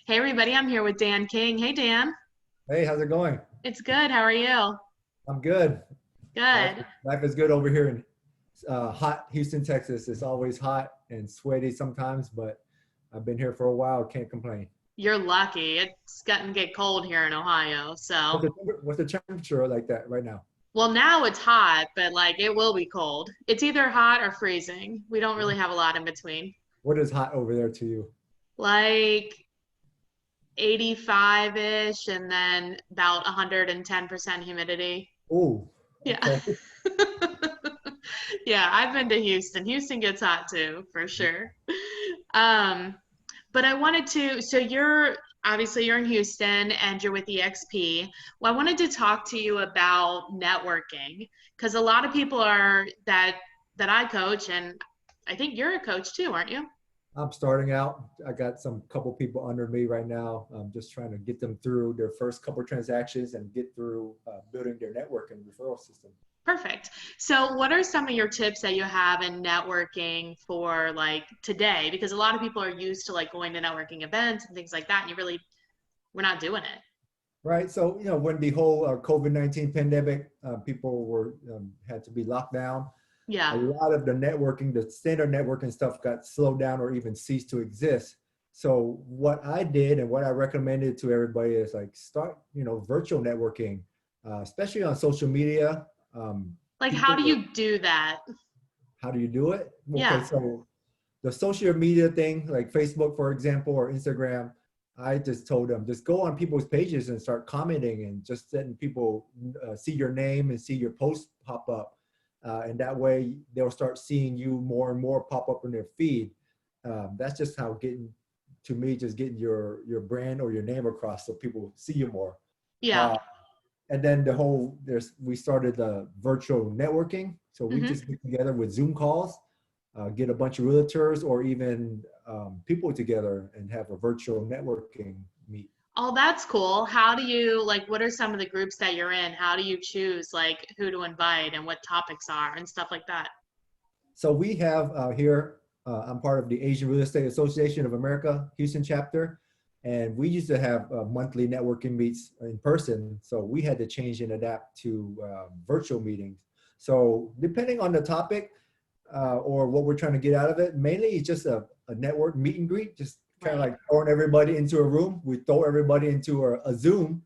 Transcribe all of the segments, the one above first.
Hey everybody, I'm here with Dan King. Hey Dan. Hey, how's it going? It's good. How are you? I'm good. Life, Good. life is good over here in hot Houston, Texas. It's always hot and sweaty sometimes, but I've been here for a while. Can't complain. You're lucky. It's getting to get cold here in Ohio. What's So, the temperature like that right now? well, now it's hot, but like it will be cold. It's either hot or freezing. We don't really have a lot in between. What is hot over there to you? Like 85-ish and then about 110% humidity. Oh, Yeah. okay. Yeah, I've been to Houston. Houston gets hot too, for sure. Um, But I wanted to, so you're obviously you're in Houston and you're with EXP. Well, I wanted to talk to you about networking because a lot of people are that I coach, and I think you're a coach too, aren't you? I'm starting out. I got some couple people under me right now. I'm just trying to get them through their first couple transactions and get through building their network and referral system. Perfect. So, what are some of your tips that you have in networking for like today? Because a lot of people are used to like going to networking events and things like that, and we're not doing it. Right. So, when the whole COVID-19 pandemic, people were had to be locked down. A Yeah. lot of the networking, the standard networking stuff got slowed down or even ceased to exist. So what I did and what I recommended to everybody is like start, virtual networking, especially on social media. Like, how People, do you do that? how do you do it? Okay, Yeah. so the social media thing, like Facebook, for example, or Instagram, I just told them just go on people's pages and start commenting and just letting people see your name and see your posts pop up. And that way they'll start seeing you more and more pop up in their feed. That's just how to me, just getting your brand or your name across so people see you more. Yeah. Uh, and then we started the virtual networking. So we Hmm. just get together with Zoom calls, get a bunch of realtors or even people together and have a virtual networking meet. Oh, that's cool. How do you like what are some of the groups that you're in? How do you choose like who to invite and what topics are and stuff like that? So we have here, I'm part of the Asian Real Estate Association of America, Houston chapter. And we used to have monthly networking meets in person. So we had to change and adapt to virtual meetings. So depending on the topic or what we're trying to get out of it, mainly it's just a network meet and greet, just kind of Right. like throwing everybody into a room. We throw everybody into a Zoom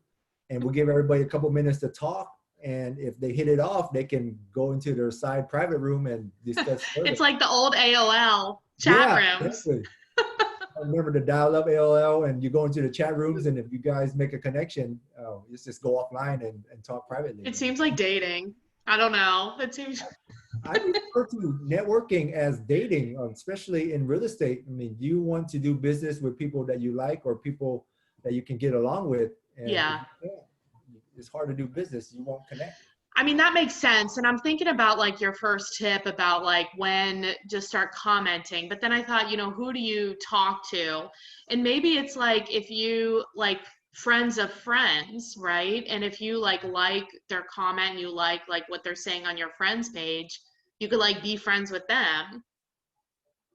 and we give everybody a couple minutes to talk. And if they hit it off, they can go into their side private room and discuss further. It's like the old AOL chat Yeah, rooms. exactly. I remember the dial-up AOL, and you go into the chat rooms, and if you guys make a connection, you just go offline and talk privately. It seems like dating. I don't know. It seems I refer to networking as dating, especially in real estate. I mean, you want to do business with people that you like or people that you can get along with, and if yeah. you can't, it's hard to do business. You won't connect. I mean, that makes sense. And I'm thinking about like your first tip about like when just start commenting. But then I thought, who do you talk to? And maybe it's like if you like friends of friends, right? And if you like their comment and you like what they're saying on your friends page, you could like be friends with them.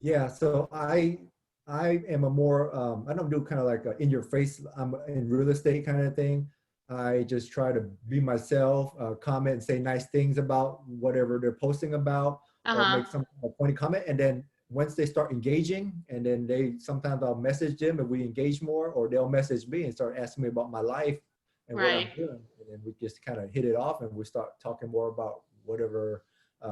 Yeah, so I am a more I don't do kind of like a in your face. I'm in real estate kind of thing. I just try to be myself, comment and say nice things about whatever they're posting about, or Uh-huh. make some funny comment. And then once they start engaging, and then sometimes I'll message them and we engage more, or they'll message me and start asking me about my life and what Right. I'm doing, and then we just kind of hit it off and we start talking more about whatever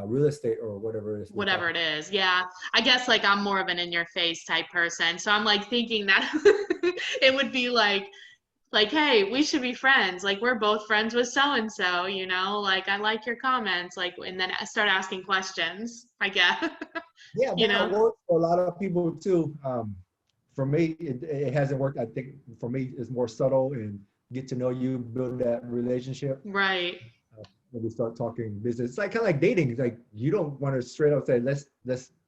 real estate or whatever it is we're Whatever talking. it is. Yeah. I guess like I'm more of an in your face type person. So I'm like thinking that it would be like, hey, we should be friends. Like we're both friends with so and so, like I like your comments, like and then I start asking questions, I guess. Yeah, you that know? works for a lot of people too. For me, it hasn't worked. I think for me, it's more subtle and get to know you, build that relationship. Right. When we start talking business, it's like kind of like dating. It's like you don't want to straight up say let's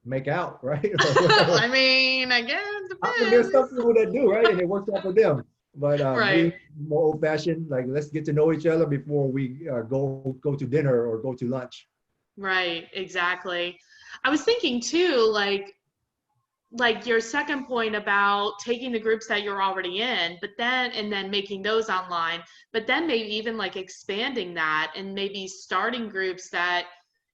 make out, right, or whatever. I mean, I guess it I mean, there's some depends. people that do, right, and it works out for them. But Right. we more old fashioned. Like let's get to know each other before we go to dinner or go to lunch. Right. Exactly. I was thinking too, like like your second point about taking the groups that you're already in, but then, and then making those online, but then maybe even like expanding that and maybe starting groups that,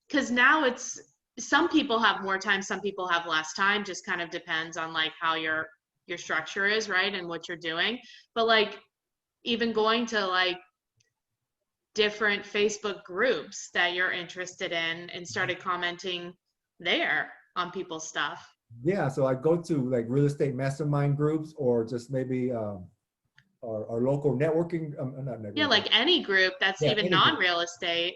because now it's, some people have more time, some people have less time, just kind of depends on like how your structure is, right? And what you're doing. But like even going to like different Facebook groups that you're interested in and started commenting there on people's stuff. Yeah, so I go to like real estate mastermind groups or just maybe our local networking, not Yeah, networking. like any group that's Yeah, even any group. non-real estate.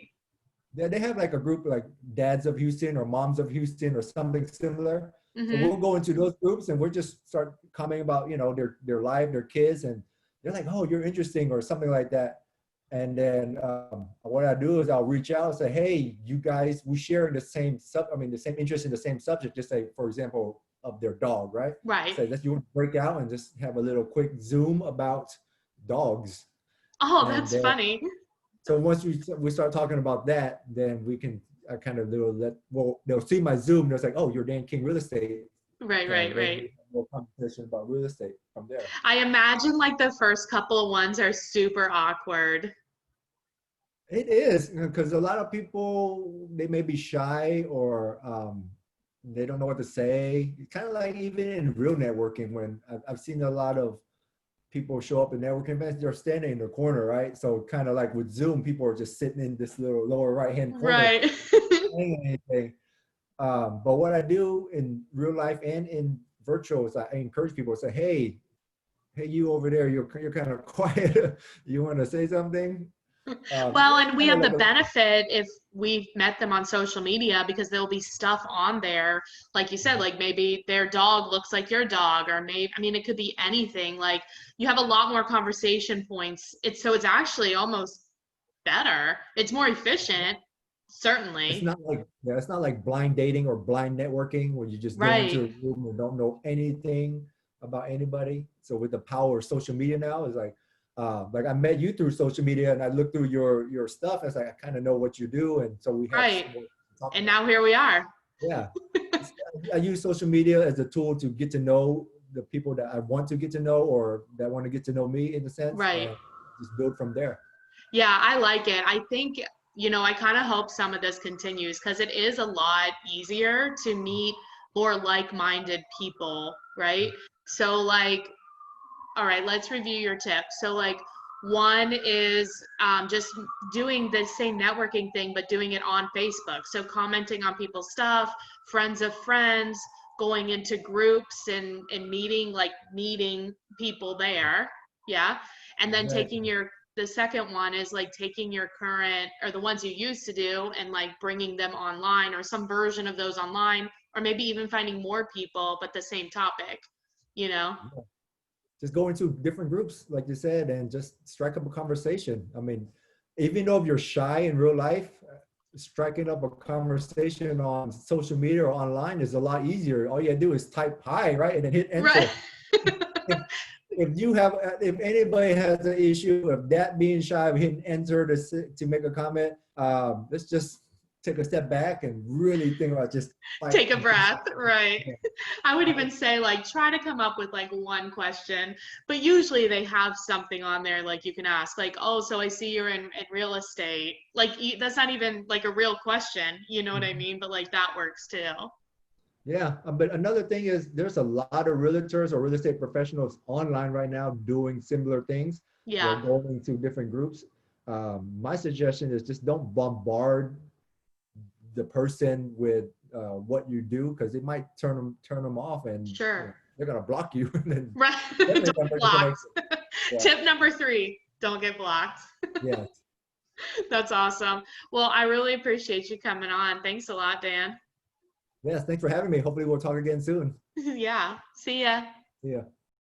Yeah, they have like a group like Dads of Houston or Moms of Houston or something similar. So Mm-hmm. we'll go into those groups and we'll just start commenting about, you know, their life, their kids, and they're like, oh, you're interesting or something like that. And then what I do is I'll reach out and say, hey, you guys, we share in the same the same interest in the same subject. Just say, for example, of their dog, right? Right. Say that you want to break out and just have a little quick Zoom about dogs. Oh, And that's then funny. so once we start talking about that, then we can kind of they'll see my Zoom. They're like, oh, you're Dan King Real Estate, Right, right, and then right. we have a little conversation about real estate from there. I imagine like the first couple of ones are super awkward. It is because a lot of people they may be shy or they don't know what to say. Kind of like even in real networking, when I've seen a lot of people show up in networking events, they're standing in the corner, right? So kind of like with Zoom, people are just sitting in this little lower right hand corner Right. saying anything. But what I do in real life and in virtual is I encourage people to say, hey, you over there, you're kind of quiet. You want to say something? Well, and we Kind of have the like benefit if we've met them on social media because there'll be stuff on there, like you said, like maybe their dog looks like your dog, or maybe, I mean, it could be anything. Like you have a lot more conversation points. It's actually almost better. It's more efficient, it's certainly. not like it's not like blind dating or blind networking where you just go into Right. a room and don't know anything about anybody. So with the power of social media now, is like I met you through social media and I looked through your stuff. It's like I kind of know what you do, and so we have Right. more to talk And about. now here we are. Yeah, I use social media as a tool to get to know the people that I want to get to know or that want to get to know me in a sense, Right. and just build from there. Yeah, I like it. I think, I kind of hope some of this continues because it is a lot easier to meet more like-minded people, right? So like, all right, let's review your tips. So like one is just doing the same networking thing, but doing it on Facebook. So commenting on people's stuff, friends of friends, going into groups and meeting people there. Yeah. And then Exactly. the second one is like taking your current or the ones you used to do and like bringing them online or some version of those online, or maybe even finding more people, but the same topic, you know? Just go into different groups, like you said, and just strike up a conversation. I mean, even though if you're shy in real life, striking up a conversation on social media or online is a lot easier. All you gotta do is type hi, right? And then hit Right. enter. If anybody has an issue of that being shy of hitting enter to make a comment, let's just take a step back and really think about just like Take a breath, right? I would yeah. even say like try to come up with like one question, but usually they have something on there like you can ask like, oh, so I see you're in real estate. Like that's not even like a real question, you know what I mean? But like that works too. Yeah, but another thing is there's a lot of realtors or real estate professionals online right now doing similar things. They're Yeah, going into different groups. My suggestion is just don't bombard the person with what you do because it might turn them off and sure. they're gonna block you. And then Right. definitely Don't don't get break the blocked. connection. Yeah, Tip number 3, don't get blocked. yeah, That's awesome. Well, I really appreciate you coming on. Thanks a lot, Dan. yes. Thanks for having me. Hopefully we'll talk again soon. Yeah. See ya. Yeah.